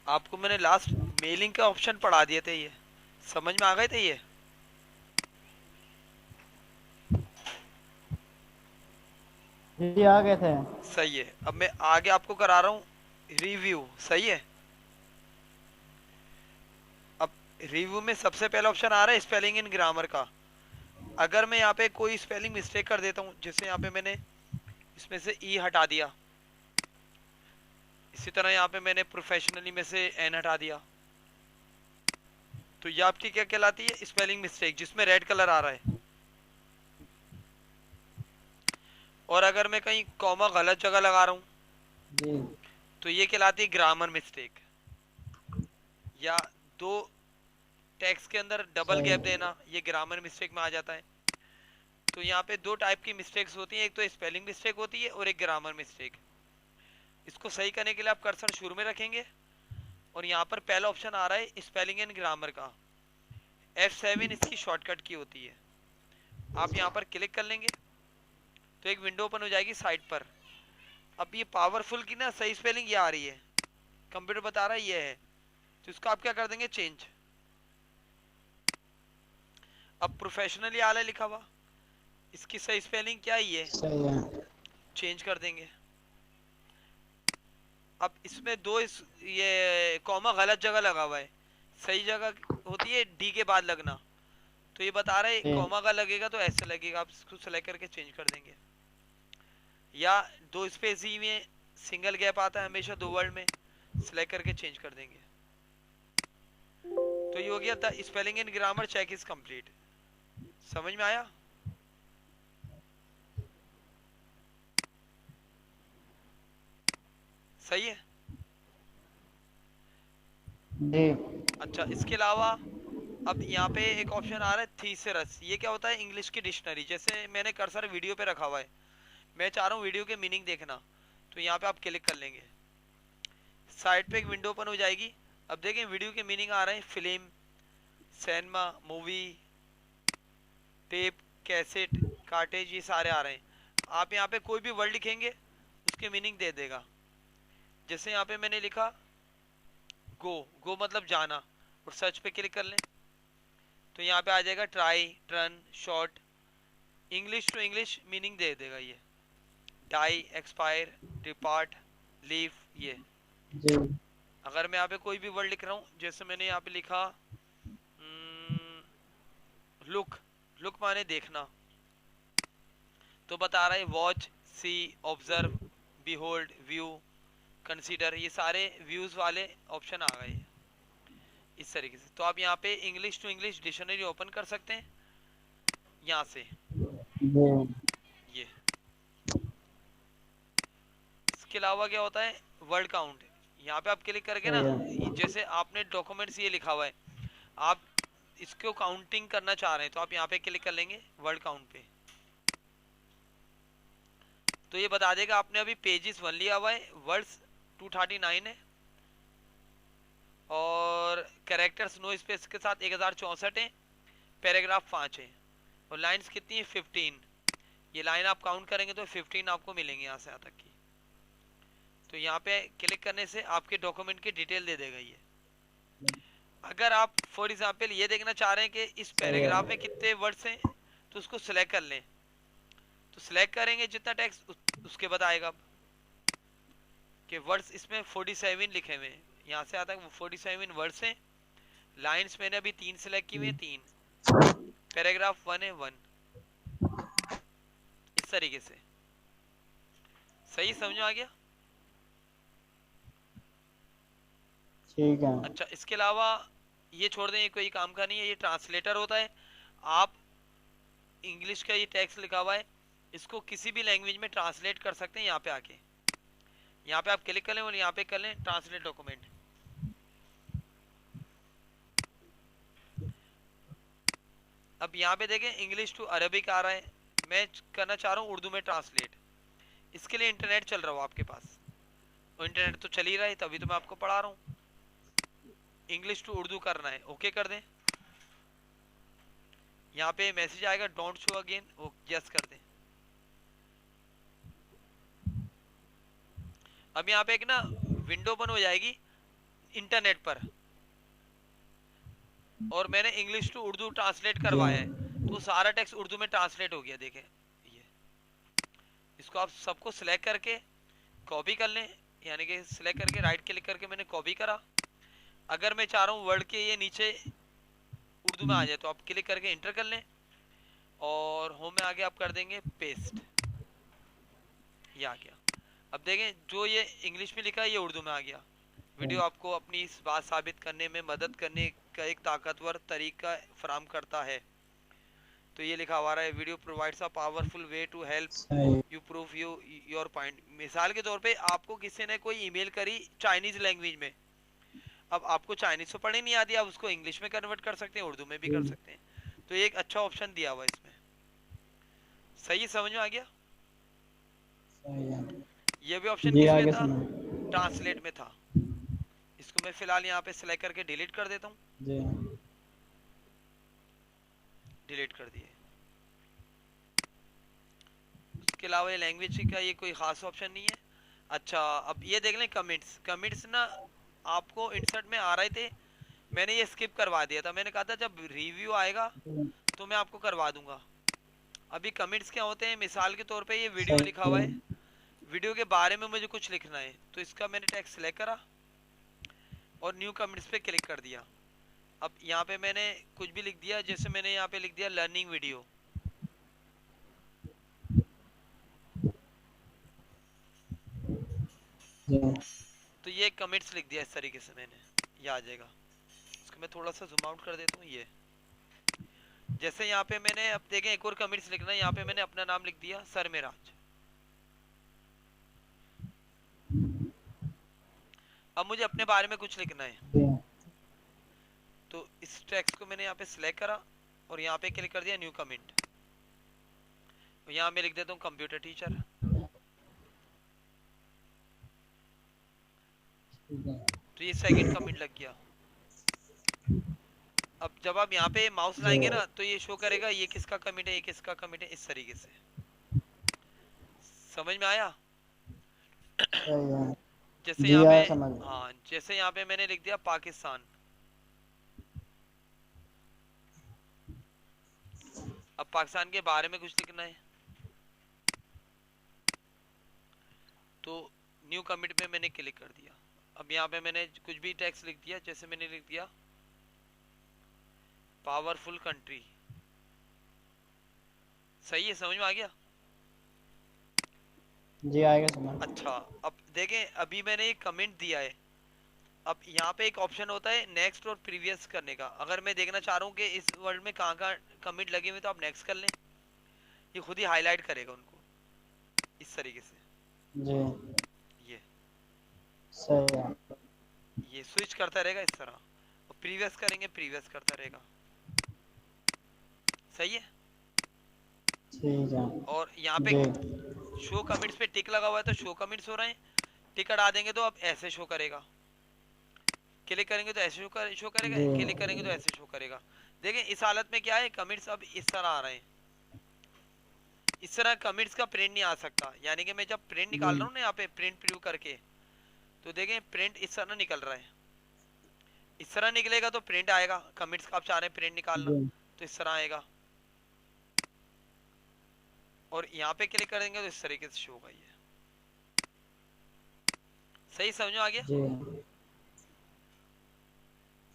आपको मैंने last mailing का ऑप्शन पढ़ा दिए थे, ये समझ में आ गए थे ये? जी आ गए थे। सही है। अब मैं आगे आपको करा रहा हूँ रिव्यू, सही है। अब रिव्यू में सबसे पहला ऑप्शन आ रहा है स्पेलिंग इन ग्रामर का। अगर मैं यहाँ पे कोई स्पेलिंग मिस्टेक कर देता हूँ, जैसे यहाँ पे मैंने इसमें से ई हटा दिया, इसी तरह यहाँ पे मैंने प्रोफेशनली में से एन हटा दिया, तो ये आपकी क्या कहलाती है? स्पेलिंग मिस्टेक, जिसमें रेड कलर आ रहा है। और अगर मैं कहीं कॉमा गलत जगह लगा रहा हूँ, जी। तो ये कहलाती है ग्रामर मिस्टेक। या दो टेक्स्ट के अंदर डबल सही। गैप देना, ये ग्रामर मिस्टेक में आ जाता है। तो यहाँ पे दो टाइप की मिस्टेक्स होती हैं, एक तो स्पेलिंग मिस्टेक होती है और एक ग्रामर मिस्टेक। इसको सही करने के लिए आप कर्सर शुरू में रखेंगे और यहाँ पर पहला ऑप्शन आ रहा है स्पेलिंग एंड ग्रामर का, F7 इसकी शॉर्टकट की होती है। आप यहाँ पर क्लिक कर लेंगे तो एक विंडो ओपन हो जाएगी साइड पर। अब ये पावरफुल की ना सही स्पेलिंग ये आ रही है, कंप्यूटर बता रहा है ये है, तो इसको आप क्या कर देंगे? चेंज। अब प्रोफेशनली आ रहा है लिखा हुआ, इसकी सही स्पेलिंग क्या है? ये सही है। चेंज कर देंगे। अब इसमें दो ये कॉमा गलत जगह लगा हुआ है, सही जगह होती है डी के बाद लगना, तो ये बता रहा है जी। कॉमा का लगेगा तो ऐसे लगेगा, आप इसको सेलेक्ट करके चेंज कर देंगे। या दो स्पेस ही में सिंगल गैप आता है हमेशा दो वर्ड में, सेलेक्ट करके चेंज कर देंगे। तो ये हो गया the spelling and grammar check is complete. समझ में आया? सही है। जी। अच्छा, इसके अलावा अब यहाँ पे एक ऑप्शन आ रहा है थीसरस। ये क्या होता है? इंग्लिश की डिक्शनरी। जैसे मैंने कर्सर वीडियो पे रखा हुआ है, मैं चाह रहा हूँ वीडियो के मीनिंग देखना, तो यहाँ पे आप क्लिक कर लेंगे, साइड पे एक विंडो ओपन हो जाएगी। अब देखें वीडियो के मीनिंग आ रहे हैं film, cinema, movie, tape, cassette, cartridge, ये सारे आ रहे हैं। आप यहाँ पे कोई भी वर्ड लिखेंगे उसके मीनिंग दे देगा। जैसे यहाँ पे मैंने लिखा गो, गो मतलब जाना, और सर्च पे क्लिक कर लें तो यहाँ पे आ जाएगा try, turn, short, English to English meaning दे देगा ये। डाई, एक्सपायर, डिपार्ट, लीव, ये। जी। अगर मैं यहाँ पे कोई भी वर्ड लिख रहा हूँ, जैसे मैंने यहाँ पे लिखा लुक, लुक माने देखना, तो बता रहा है वॉच, सी, ऑब्जर्व, बिहोल्ड, व्यू, कंसीडर, ये सारे व्यूज वाले ऑप्शन आ गए इस तरीके से। तो आप यहाँ पे English to English dictionary open कर सकते हैं यहाँ से, जी। ये। इसके अलावा क्या होता है? Word count. यहाँ पे आप क्लिक करके ना, सही है। जैसे आपने डॉक्यूमेंट्स ये लिखा हुआ है, आप इसको काउंटिंग करना चाह रहे हैं, तो आप यहाँ पे क्लिक कर लेंगे वर्ड काउंट पे, तो ये बता देगा आपने अभी पेजेस 1 लिया हुआ है, वर्ड्स 239 है, और कैरेक्टर्स नो स्पेस के साथ 1064 है, पैराग्राफ 5 है, और लाइंस कितनी है? 15। ये लाइन आप काउंट करेंगे तो 15 आपको मिलेंगे यहाँ से यहाँ तक की। तो यहाँ पे क्लिक करने से आपके डॉक्यूमेंट की डिटेल दे देगा ये। अगर आप फॉर एग्जांपल ये देखना चाह रहे हैं कि इस सही है। पैराग्राफ में कितने वर्ड्स हैं, तो उसको सिलेक्ट कर लें, तो सिलेक्ट करेंगे जितना टेक्स्ट उसके बताएगा कि वर्ड्स इसमें 47 लिखे हुए हैं, यहाँ से आता है 47 वर्ड्स हैं। लाइंस मैंने अभी 3 सिलेक्ट की हुई है, 3। पैराग्राफ 1 है 1, इस तरीके से। सही समझ में आ गया? ठीक है। अच्छा, इसके अलावा ये छोड़ दें, ये कोई काम का नहीं है, ये ट्रांसलेटर होता है। आप इंग्लिश का ये टेक्स्ट लिखा हुआ है, इसको किसी भी लैंग्वेज में ट्रांसलेट कर सकते हैं। यहाँ पे आके, यहाँ पे आप क्लिक कर लें और यहाँ पे कर लें ट्रांसलेट डॉक्यूमेंट। अब यहाँ पे देखें इंग्लिश टू अरबिक आ रहा है, मैं करना चाह रहा हूँ उर्दू में ट्रांसलेट। इसके लिए इंटरनेट चल रहा हो आपके पास, और इंटरनेट तो चल ही रहा है, तभी तो मैं आपको पढ़ा रहा हूँ। इंग्लिश टू उर्दू करना है, ओके कर दें। यहाँ पे मैसेज आएगा डोंट शो अगेन, वो यस कर दें। अब यहाँ पे एक ना विंडो ओपन हो जाएगी, इंटरनेट पर, और मैंने इंग्लिश टू उर्दू ट्रांसलेट जी करवाया है, तो सारा टेक्स्ट उर्दू में ट्रांसलेट हो गया। देखें ये, इसको आप सबको सिलेक्ट करके कॉपी कर लें, यानी कि सिलेक्ट करके राइट क्लिक करके मैंने कॉपी करा। अगर मैं चाह रहा हूँ वर्ड के ये नीचे उर्दू में आ जाए, तो आप क्लिक करके इंटर कर लें, और होम में आगे आप कर देंगे पेस्ट, ये आ गया। अब देखें जो ये इंग्लिश में लिखा है ये उर्दू में आ गया। वीडियो आपको अपनी इस बात साबित करने में मदद करने का एक ताकतवर तरीका फराहम करता है। तो ये लिखा हुआ है, video provides a powerful way to help सही यू प्रूव योर पॉइंट। मिसाल के तौर पे आपको किसी ने कोई ईमेल करी चाइनीज लैंग्वेज में, अब आपको चाइनीज तो पढ़े नहीं आती, आप उसको इंग्लिश में कन्वर्ट कर सकते हैं, उर्दू में भी कर जी सकते हैं। तो ये एक अच्छा ऑप्शन दिया हुआ है इसमें। सही समझ में आ गया? सही है। ये भी ऑप्शन जी किस में आगे था? समझ। ट्रांसलेट में था। इसको मैं फिलहाल यहाँ पे सिलेक्ट करके डिलीट कर देता हूँ। जी डिलीट कर दिए। उसके अलावा ये लैंग्वेज का ये कोई खास ऑप्शन नहीं है। अच्छा, अब ये देख लें कमेंट्स। कमेंट्स ना आपको इंसर्ट में आ रहे थे, मैंने ये स्किप करवा दिया था। मैंने कहा था जब रिव्यू आएगा तो मैं आपको करवा दूंगा। अभी कमेंट्स क्या होते हैं, मिसाल के तौर पे ये वीडियो सही लिखा हुआ है, वीडियो के बारे में मुझे कुछ लिखना है, तो इसका मैंने टेक्स्ट सेलेक्ट करा और न्यू कमेंट्स पे क्लिक कर दिया। अब यहाँ पे मैंने कुछ भी लिख दिया, जैसे मैंने यहाँ पे लिख दिया लर्निंग वीडियो। जी तो ये कमेंट्स लिख दिया इस तरीके से मैंने, ये आ जाएगा। इसको मैं थोड़ा सा जूम आउट कर देता हूँ। ये जैसे यहाँ पे मैंने, अब देखें एक और कमेंट्स लिखना है, यहाँ पे मैंने अपना नाम लिख दिया सरमेराज। अब मुझे अपने बारे में कुछ लिखना है, जी तो इस टेक्स्ट को मैंने यहाँ पे सिलेक्ट करा और यहाँ पे क्लिक कर दिया न्यू कमेंट। यहाँ मैं लिख देता हूँ कंप्यूटर टीचर। ठीक है। तो ये सेकंड कमेंट लग गया। अब जब आप यहाँ पे माउस जी लाएंगे ना, तो ये शो करेगा ये किसका कमेंट है, ये किसका कमेंट है, इस तरीके से। समझ में आया? सही है। जैसे जी यहाँ पे, आया समझ। हाँ जैसे यहाँ पे मैंने लिख दिया पाकिस्तान। अब पाकिस्तान के बारे में कुछ लिखना है, तो न्यू कमेंट पे मैंने क्लिक कर दिया। अब यहाँ पे मैंने कुछ भी टेक्स्ट लिख दिया, जैसे मैंने लिख दिया पावरफुल कंट्री। सही है, समझ में आ गया? जी आएगा समझ। अच्छा, अब देखें अभी मैंने एक कमेंट दिया है। अब यहाँ पे एक ऑप्शन होता है नेक्स्ट और प्रीवियस करने का। अगर मैं देखना चाह रहा हूँ कि इस वर्ड में कहाँ कहाँ कमेंट लगे हुए, तो आप नेक्स्ट कर लें, ये खुद ही हाईलाइट करेगा उनको इस तरीके से। जी ये सही है। ये स्विच करता रहेगा इस तरह, और प्रीवियस करेंगे प्रीवियस करता रहेगा। सही है? ठीक है। और यहाँ पे जी शो कमेंट्स पे टिक लगा हुआ है, तो शो कमेंट्स हो रहे हैं। टिक हटा देंगे तो अब ऐसे शो करेगा, क्लिक करेंगे तो ऐसे शो करेगा, जी क्लिक करेंगे तो ऐसे शो करेगा। देखें इस हालत में क्या है, कमेंट्स अब इस तरह आ रहे हैं। इस तरह कमेंट्स का प्रिंट नहीं आ सकता, यानी कि मैं जब प्रिंट निकाल रहा हूँ ना यहाँ पे प्रिंट प्रीव्यू करके, तो देखें प्रिंट इस तरह निकल रहा है। इस तरह निकलेगा तो प्रिंट आएगा। कमेंट्स का आप चाह रहे हैं प्रिंट निकालना, जी तो इस तरह आएगा। और यहाँ पे क्लिक करेंगे तो इस तरीके से शो होगा ये। सही समझ में आ गया? जी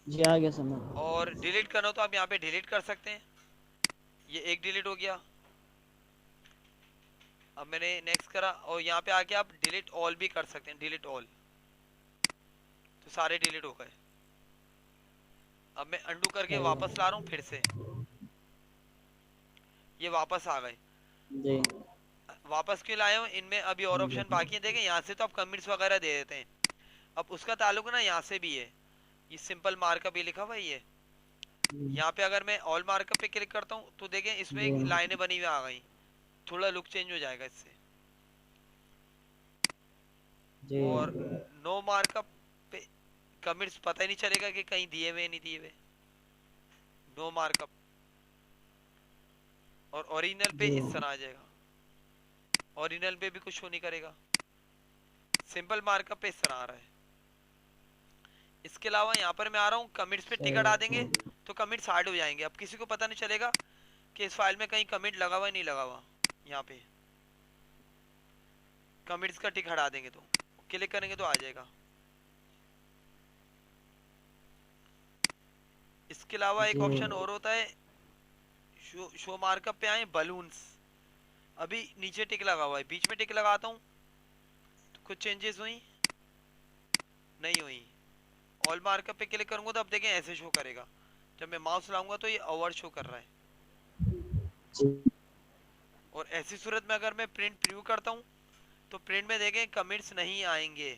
जी आगे समझ। और डिलीट करना हो तो आप यहाँ पे डिलीट कर सकते हैं। ये एक डिलीट हो गया। अब मैंने नेक्स्ट करा, और यहाँ पे आके आप डिलीट ऑल भी कर सकते हैं, डिलीट ऑल, तो सारे डिलीट हो गए। अब मैं अंडू करके वापस ला रहा हूँ फिर से, ये वापस आ गए। जी वापस क्यों लाए हो, इनमें अभी और ऑप्शन बाकी है। देखें यहाँ से तो आप कमेंट्स वगैरह दे देते हैं, अब उसका ताल्लुक ना यहाँ से भी है। ये सिंपल मार्कअप ये लिखा हुआ है ये। यहाँ पे अगर मैं ऑल मार्कअप पे क्लिक करता हूँ तो देखें इसमें एक लाइनें बनी हुई आ गई, थोड़ा लुक चेंज हो जाएगा इससे। जी और नो मार्कअप पे कमेंट्स पता ही नहीं चलेगा कि कहीं दिए हुए नहीं दिए हुए। No markup. और ओरिजिनल पे इस तरह आ जाएगा, ओरिजिनल पे भी कुछ शो नहीं करेगा। सिंपल मार्कअप पे इस तरह आ रहा है। इसके अलावा यहाँ पर मैं आ रहा हूँ, कमिट्स पे टिक हटा देंगे तो कमिट्स हाइड हो जाएंगे। अब किसी को पता नहीं चलेगा कि इस फाइल में कहीं कमिट लगा हुआ नहीं लगा हुआ। यहाँ पे कमिट्स का टिक हटा देंगे तो क्लिक करेंगे तो आ जाएगा। इसके अलावा एक जी ऑप्शन और होता है, शो मार्कअप पे आए, बलून्स। अभी नीचे टिक लगा हुआ है, बीच में टिक लगाता हूँ तो कुछ चेंजेस हुई नहीं हुई। ऑल मार्कअप पे क्लिक करूंगा तो अब देखें ऐसे शो करेगा। जब मैं माउस लाऊंगा तो ये ओवर शो कर रहा है। जी और ऐसी सूरत में अगर मैं प्रिंट प्रीव्यू करता हूँ तो प्रिंट में देखें कमिट्स नहीं आएंगे।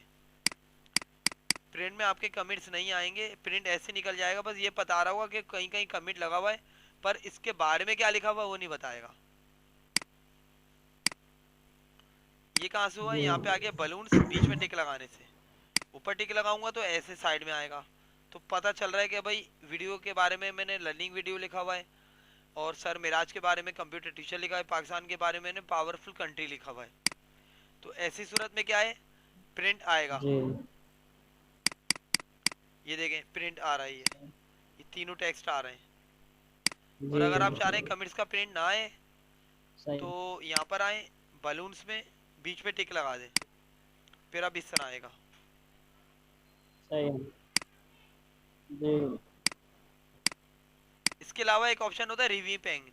प्रिंट में आपके कमिट्स नहीं आएंगे, प्रिंट ऐसे निकल जाएगा। बस ये बता रहा होगा कि कहीं कहीं कमिट लगा हुआ है, पर इसके बारे में क्या लिखा हुआ है वो नहीं बताएगा। ये कहाँ से हुआ है? जी यहाँ पे आ गया बलून्स, बीच में टिक लगाने से। ऊपर टिक लगाऊंगा तो ऐसे साइड में आएगा। तो पता चल रहा है कि भाई वीडियो के बारे में मैंने लर्निंग वीडियो लिखा हुआ है, और सर मिराज के बारे में कंप्यूटर टीचर लिखा है, पाकिस्तान के बारे में मैंने पावरफुल कंट्री लिखा हुआ है। तो ऐसी सूरत में क्या है, प्रिंट आएगा। जी ये देखें प्रिंट आ रहा है, ये तीनों टेक्स्ट आ रहे हैं। और जी अगर आप चाह रहे हैं कमिट्स का प्रिंट ना आए सही तो यहाँ पर आए, बलून्स में बीच में टिक लगा दे, फिर अब इस तरह आएगा। सही है। जी इसके अलावा एक ऑप्शन होता है रिव्यू पेंग।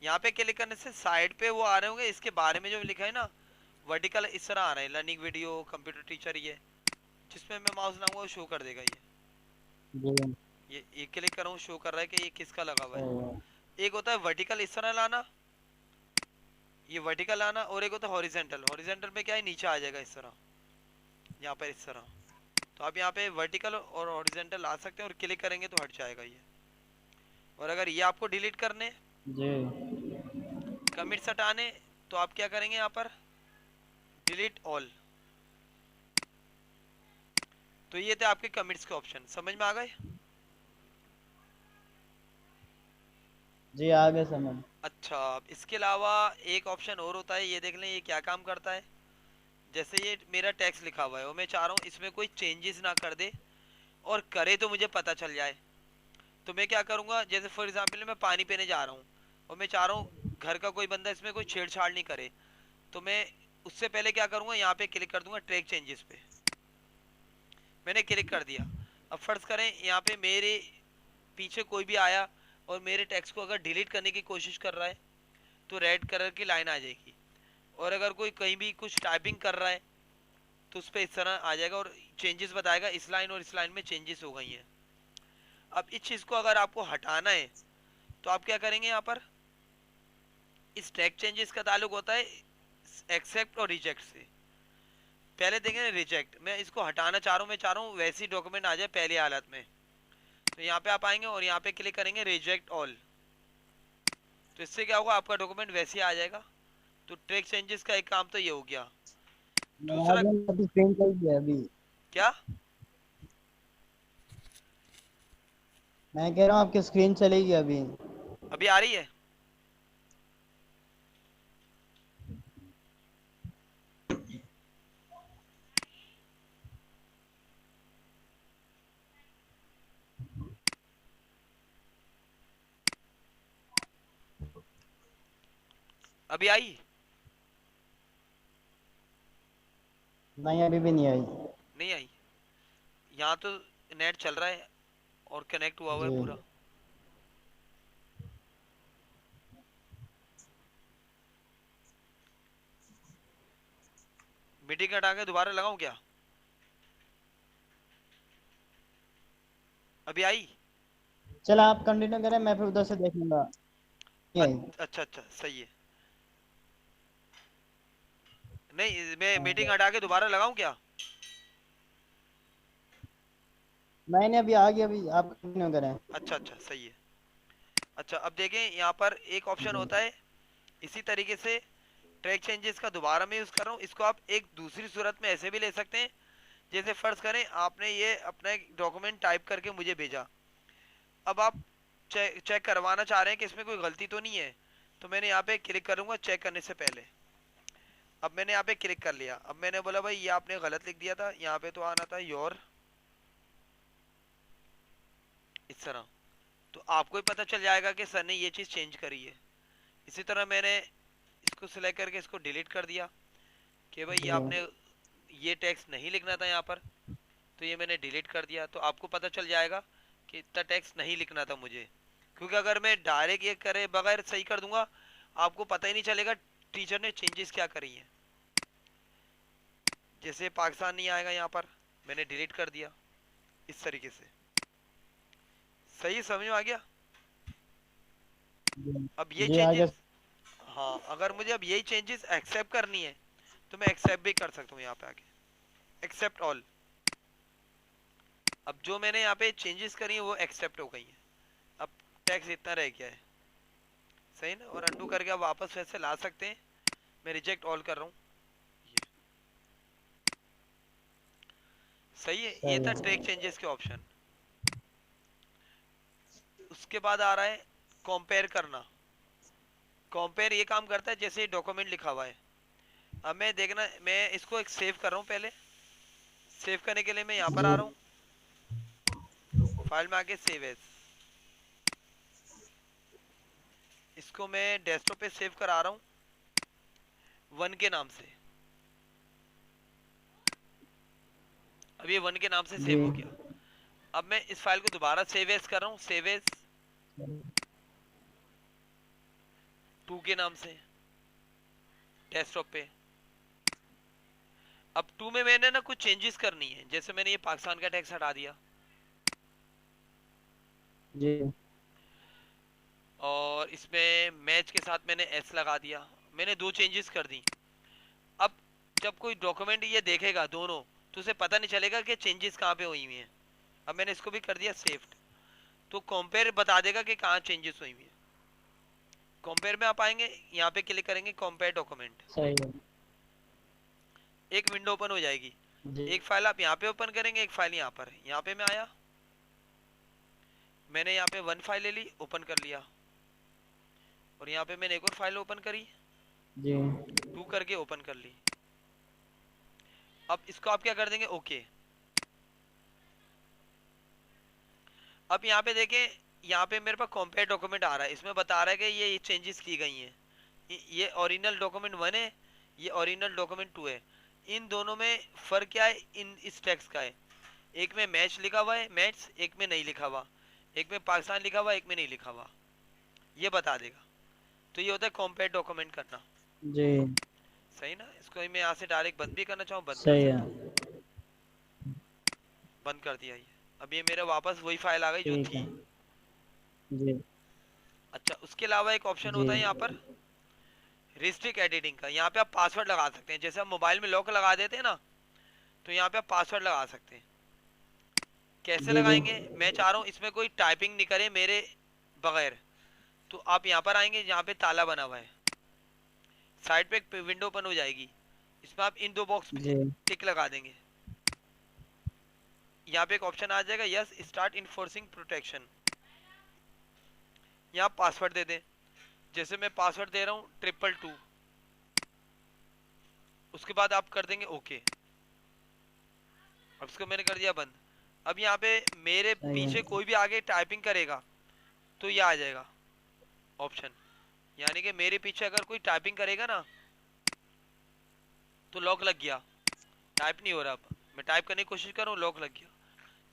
यहाँ पे क्लिक करने से साइड पे वो आ रहे होंगे, इसके बारे में जो लिखा है ना वर्टिकल इस तरह आ रहे हैं, लर्निंग वीडियो, कंप्यूटर टीचर। ये जिसमें मैं माउस लाऊंगा वो शो कर देगा। जी ये क्लिक कर रहा हूँ, शो कर रहा है कि ये किसका लगा हुआ सही है। है। एक होता है वर्टिकल इस तरह लाना, ये वर्टिकल आना, और एक होता है हॉरिजेंटल। हॉरिजेंटल में क्या है, नीचे आ जाएगा इस तरह, यहाँ पर इस तरह। तो आप यहाँ पे वर्टिकल और हॉरिजेंटल ला सकते हैं, और क्लिक करेंगे तो हट जाएगा ये। और अगर ये आपको डिलीट करने, जी कमिट्स हटाने, तो आप क्या करेंगे, यहाँ पर डिलीट ऑल। तो ये थे आपके कमिट्स के ऑप्शन, समझ में आ गए? जी आ गए समझ। अच्छा, अब इसके अलावा एक ऑप्शन और होता है, ये देख लें ये क्या काम करता है। जैसे ये मेरा टेक्स्ट लिखा हुआ है और मैं चाह रहा हूँ इसमें कोई चेंजेस ना कर दे, और करे तो मुझे पता चल जाए। तो मैं क्या करूँगा, जैसे फॉर एग्जाम्पल मैं पानी पीने जा रहा हूँ और मैं चाह रहा हूँ घर का कोई बंदा इसमें कोई छेड़छाड़ नहीं करे, तो मैं उससे पहले क्या करूँगा, यहाँ पे क्लिक कर दूंगा ट्रैक चेंजेस पे। मैंने क्लिक कर दिया। अब फर्ज करें यहाँ पे मेरे पीछे कोई भी आया और मेरे टेक्स्ट को अगर डिलीट करने की कोशिश कर रहा है तो रेड कलर की लाइन आ जाएगी। और अगर कोई कहीं भी कुछ टाइपिंग कर रहा है तो उस पर इस तरह आ जाएगा और चेंजेस बताएगा, इस लाइन और इस लाइन में चेंजेस हो गई हैं। अब इस चीज़ को अगर आपको हटाना है तो आप क्या करेंगे, यहाँ पर इस टैग चेंजेस का ताल्लुक होता है एक्सेप्ट और रिजेक्ट से। पहले देखेंगे रिजेक्ट, मैं इसको हटाना चाह रहा हूँ, मैं चाह रहा हूँ वैसी डॉक्यूमेंट आ जाए पहली हालत में। तो यहाँ पे आप आएंगे और यहाँ पे क्लिक करेंगे रिजेक्ट ऑल। तो इससे क्या होगा, आपका डॉक्यूमेंट वैसे ही आ जाएगा। तो ट्रैक चेंजेस का एक काम तो ये हो गया। दूसरा अभी स्क्रीन चल गया अभी। क्या? मैं कह रहा हूँ आपकी स्क्रीन चलेगी अभी। अभी आ रही है? अभी आई? नहीं अभी भी नहीं आई। नहीं आई? यहाँ तो नेट चल रहा है और कनेक्ट हुआ हुआ है जी पूरा। मीटिंग हटा के दोबारा लगाऊं क्या? अभी आई? चलो आप कंटिन्यू करें, मैं फिर उधर से देख लूंगा। नहीं आई। अच्छा अच्छा, सही है। नहीं, मैं हाँ, मीटिंग हटा के दोबारा लगाऊं क्या? मैंने अभी आ गया, अभी आप कंटिन्यू करें। अच्छा अच्छा, सही है। अच्छा, अब देखें यहाँ पर एक ऑप्शन जी होता है इसी तरीके से, ट्रैक चेंजेस का दोबारा मैं यूज़ कर रहा हूँ। इसको आप एक दूसरी सूरत में ऐसे भी ले सकते हैं। जैसे फर्ज करें आपने ये अपना एक डॉक्यूमेंट टाइप करके मुझे भेजा, अब आप चेक करवाना चाह रहे हैं कि इसमें कोई गलती तो नहीं है। तो मैंने यहाँ पे क्लिक करूँगा चेक करने से पहले। अब मैंने यहाँ पे क्लिक कर लिया। अब मैंने बोला भाई ये आपने गलत लिख दिया था, यहाँ पे तो आना था योर इस तरह। तो आपको ही पता चल जाएगा कि सर ने ये चीज़ चेंज करी है। इसी तरह मैंने इसको सिलेक्ट करके इसको डिलीट कर दिया कि भाई ये जी आपने ये टेक्स्ट नहीं लिखना था यहाँ पर, तो ये मैंने डिलीट कर दिया। तो आपको पता चल जाएगा कि इतना टेक्स्ट नहीं लिखना था मुझे, क्योंकि अगर मैं डायरेक्ट ये करे बगैर सही कर दूंगा, आपको पता ही नहीं चलेगा टीचर ने चेंजेस क्या करी हैं। जैसे पाकिस्तान नहीं आएगा यहाँ पर, मैंने डिलीट कर दिया इस तरीके से। सही समझ में आ गया? जी अब ये जी, आगे। चेंजेस, हाँ, अगर मुझे अब यही चेंजेस एक्सेप्ट करनी है तो मैं एक्सेप्ट भी कर सकता हूँ यहाँ पे आके, एक्सेप्ट ऑल। अब जो मैंने यहाँ पे चेंजेस करी है वो एक्सेप्ट हो गई है। अब टैक्स इतना रह गया है, सही ना? और अंडू करके आप वापस वैसे ला सकते हैं। मैं रिजेक्ट ऑल कर रहा हूँ, ये सही है। ये सही था है। ट्रैक चेंजेस के ऑप्शन। उसके बाद आ रहा है कंपेयर करना। कंपेयर ये काम करता है जैसे डॉक्यूमेंट लिखा हुआ है। अब मैं देखना, मैं इसको एक सेव कर रहा हूँ पहले। सेव करने के लिए मैं यहाँ पर आ जी रहा हूँ, फाइल में आके सेव एज, इसको मैं डेस्कटॉप पे सेव करा रहा हूँ वन के नाम से। अब ये वन के नाम से जी सेव हो गया। अब मैं इस फाइल को दोबारा सेव एज कर रहा हूँ, सेव एज टू के नाम से डेस्कटॉप पे। अब टू में मैंने ना कुछ चेंजेस करनी है, जैसे मैंने ये पाकिस्तान का टैक्स हटा दिया जी और इसमें मैच के साथ मैंने एस लगा दिया। मैंने दो चेंजेस कर दी। अब जब कोई डॉक्यूमेंट ये देखेगा दोनों, तो उसे पता नहीं चलेगा कि चेंजेस कहाँ पे हुई हुई हैं। अब मैंने इसको भी कर दिया सेव, तो कंपेयर बता देगा कि कहाँ चेंजेस हुई हुई है। कंपेयर में आप आएंगे, यहाँ पे क्लिक करेंगे कंपेयर डॉक्यूमेंट, सही है। एक विंडो ओपन हो जाएगी। जी एक फाइल आप यहाँ पे ओपन करेंगे, एक फाइल यहाँ पर। यहाँ पे मैं आया, मैंने यहाँ पे वन फाइल ले ली, ओपन कर लिया, और यहाँ पे मैंने एक और फाइल ओपन करी, जी टू करके ओपन कर ली। अब इसको आप क्या कर देंगे, ओके। अब यहाँ पे देखें, यहाँ पे मेरे पास कंपेयर डॉक्यूमेंट आ रहा है, इसमें बता रहा है कि ये चेंजेस की गई हैं। ये ओरिजिनल डॉक्यूमेंट वन है, ये ओरिजिनल डॉक्यूमेंट टू है। इन दोनों में फर्क क्या है, इन इस टेक्स्ट का है। एक में मैच लिखा हुआ है, मैच, एक में नहीं लिखा हुआ, एक में पाकिस्तान लिखा हुआ, एक में नहीं लिखा हुआ, ये बता देगा। तो ये होता है कंपेयर डॉक्यूमेंट करना, जी सही ना? इसको मैं यहाँ से डायरेक्ट बंद भी करना चाहूँ, बंद कर सही है। सकता हूँ, बंद कर दिया ये। अब ये मेरे वापस वही फाइल आ गई जो ठीक थी। है। जी अच्छा, उसके अलावा एक ऑप्शन जी होता है यहाँ पर रिस्ट्रिक्ट एडिटिंग का। यहाँ पे आप पासवर्ड लगा सकते हैं, जैसे हम मोबाइल में लॉक लगा देते हैं ना, तो यहाँ पे आप पासवर्ड लगा सकते हैं। कैसे जी जी लगाएंगे, मैं चाह रहा हूँ इसमें कोई टाइपिंग नहीं करे मेरे बगैर। तो आप यहाँ पर आएंगे, यहाँ पे ताला बना हुआ है, साइड पे एक विंडो ओपन हो जाएगी, इसमें आप इन दो बॉक्स पे जी टिक लगा देंगे। यहाँ पे एक ऑप्शन आ जाएगा, यस स्टार्ट इन्फोर्सिंग प्रोटेक्शन। यहाँ पासवर्ड दे दें, जैसे मैं पासवर्ड दे रहा हूँ 222। उसके बाद आप कर देंगे ओके। अब इसको मैंने कर दिया बंद। अब यहाँ पे मेरे सही है। पीछे कोई भी आगे टाइपिंग करेगा तो ये आ जाएगा ऑप्शन, यानी कि मेरे पीछे अगर कोई टाइपिंग करेगा ना तो लॉक लग गया, टाइप नहीं हो रहा। अब मैं टाइप करने की कोशिश कर रहा हूँ, लॉक लग गया।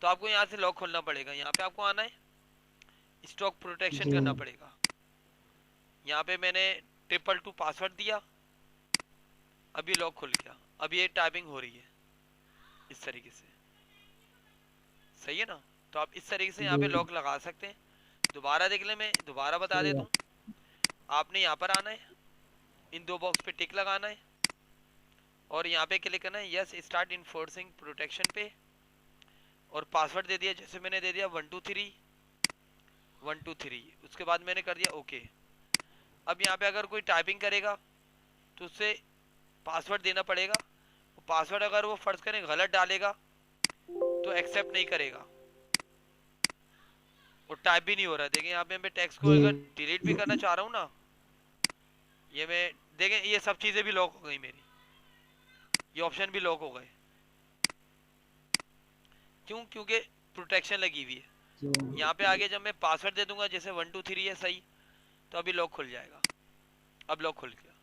तो आपको यहाँ से लॉक खोलना पड़ेगा, यहाँ पे आपको आना है, स्टॉक प्रोटेक्शन जी करना पड़ेगा। यहाँ पे मैंने 222 पासवर्ड दिया, अब ये लॉक खुल गया। अब ये टाइपिंग हो रही है इस तरीके से, सही है ना? तो आप इस तरीके से यहाँ जी पे लॉक लगा सकते हैं। दोबारा देख ले, मैं दोबारा बता सही देता है। हूँ। आपने यहाँ पर आना है, इन दो बॉक्स पे टिक लगाना है, और यहाँ पे क्लिक करना है यस स्टार्ट इन्फोर्सिंग प्रोटेक्शन पे, और पासवर्ड दे दिया, जैसे मैंने दे दिया 123 123। उसके बाद मैंने कर दिया ओके। अब यहाँ पे अगर कोई टाइपिंग करेगा तो उससे पासवर्ड देना पड़ेगा। पासवर्ड अगर वो फर्ज करें गलत डालेगा तो एक्सेप्ट नहीं करेगा, और टाइप भी नहीं हो रहा है। देखें यहाँ पे मैं टेक्स्ट को जी अगर डिलीट भी करना चाह रहा हूँ ना, ये मैं देखें ये सब चीज़ें भी लॉक हो गई मेरी, ये ऑप्शन भी लॉक हो गए। क्यों? क्योंकि प्रोटेक्शन लगी हुई है। जी यहाँ पे आगे जब मैं पासवर्ड दे दूंगा जैसे 123 है सही, तो अभी लॉक खुल जाएगा। अब लॉक खुल गया,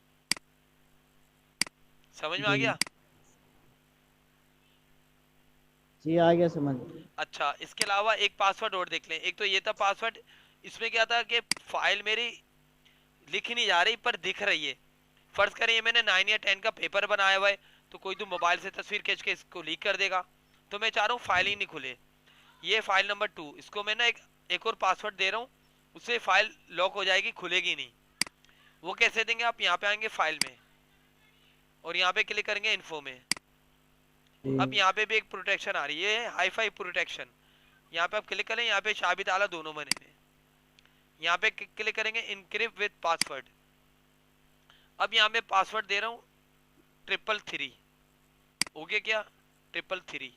समझ में आ जी गया? जी आ गया समझ। अच्छा, इसके अलावा एक पासवर्ड और देख लें। एक तो ये था पासवर्ड, इसमें क्या था कि फाइल मेरी लिख नहीं जा रही पर दिख रही है। फर्ज करें ये मैंने 9 या 10 का पेपर बनाया हुआ है, तो कोई तो मोबाइल से तस्वीर खींच के इसको लीक कर देगा, तो मैं चाह रहा हूँ फाइल ही नहीं खुले। ये फाइल नंबर 2, इसको मैं ना एक और पासवर्ड दे रहा हूँ, उससे फाइल लॉक हो जाएगी, खुलेगी नहीं। वो कैसे देंगे? आप यहाँ पे आएंगे फाइल में और यहाँ पे क्लिक करेंगे इन्फो में। जी अब यहाँ पे भी एक प्रोटेक्शन आ रही है, हाईफाई प्रोटेक्शन। यहाँ पे आप क्लिक करें, यहाँ पे शाबी ताला दोनों बने हुए, यहाँ पे क्लिक करेंगे इनक्रिप्ट विद पासवर्ड। अब यहाँ पे पासवर्ड दे रहा हूँ 333। ओके क्या? 333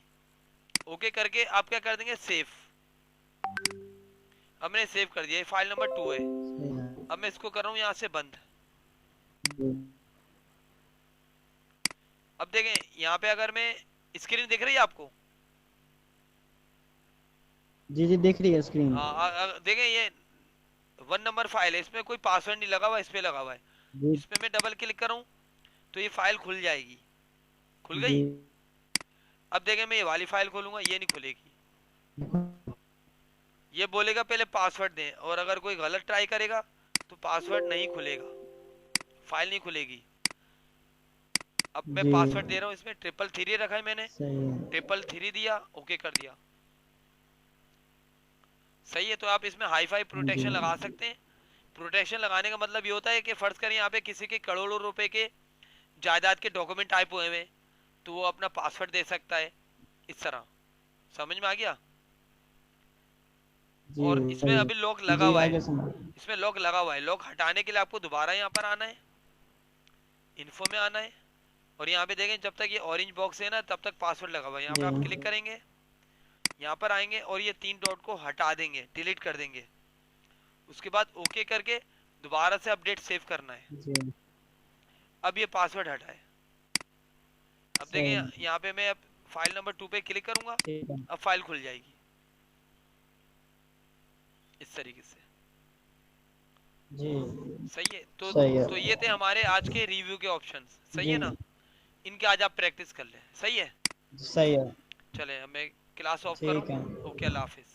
ओके करके आप क्या कर देंगे? सेव। अब मैंने सेव कर दिया, ये फाइल नंबर 2 है। सही है। अब मैं इसको कर रहा हूँ यहाँ से बंद। जी अब देखें यहाँ पे अगर मैं, स्क्रीन दिख रही है आपको? जी जी दिख रही है स्क्रीन। हाँ, देखें ये 1 नंबर फाइल है, इसमें कोई पासवर्ड नहीं लगा हुआ, इस पे लगा हुआ है। जी इस पे मैं डबल क्लिक करूँ तो ये फाइल खुल जाएगी। खुल जी गई? अब देखें मैं ये वाली फाइल खोलूंगा, ये नहीं खुलेगी। ये बोलेगा पहले पासवर्ड दें, और अगर कोई गलत ट्राई करेगा तो पासवर्ड नहीं खुलेगा, फाइल नहीं खुलेगी। अब मैं जी पासवर्ड दे रहा हूँ, इसमें 333 रखा है मैंने, सही है। 333 दिया, ओके कर दिया। सही है, तो आप इसमें हाईफाई जी प्रोटेक्शन लगा सकते हैं। प्रोटेक्शन लगाने का मतलब ये होता है कि फर्ज करें यहाँ पे किसी के करोड़ों रुपए के जायदाद के डॉक्यूमेंट टाइप हुए हुए, तो वो अपना पासवर्ड दे सकता है इस तरह। समझ में आ गया? जी और इसमें अभी लॉक लगा जी हुआ आ है, गया समझ। इसमें लॉक लगा हुआ है। लॉक हटाने के लिए आपको दोबारा यहाँ पर आना है, इन्फो में आना है, और यहाँ पे देखें जब तक ये ऑरेंज बॉक्स है ना तब तक पासवर्ड लगा हुआ है। यहाँ पे आप क्लिक जी करेंगे, यहाँ पर आएंगे और ये 3 डॉट को हटा देंगे, डिलीट कर देंगे। उसके बाद ओके करके दोबारा से अपडेट सेव करना है। जी अब ये पासवर्ड हटा है। अब सही है। देखिए यहाँ पे मैं अब फाइल नंबर 2 पे क्लिक करूंगा, ठीक है। अब फाइल खुल जाएगी इस तरीके से। जी सही है, सही है। तो ये थे हमारे आज के रिव्यू के ऑप्शंस। सही जी है ना? इनके आज आप प्रैक्टिस कर लें। सही है, सही है। चले अब मैं क्लास ऑफ करूँ। ठीक है। ओके, अल्लाह हाफिज।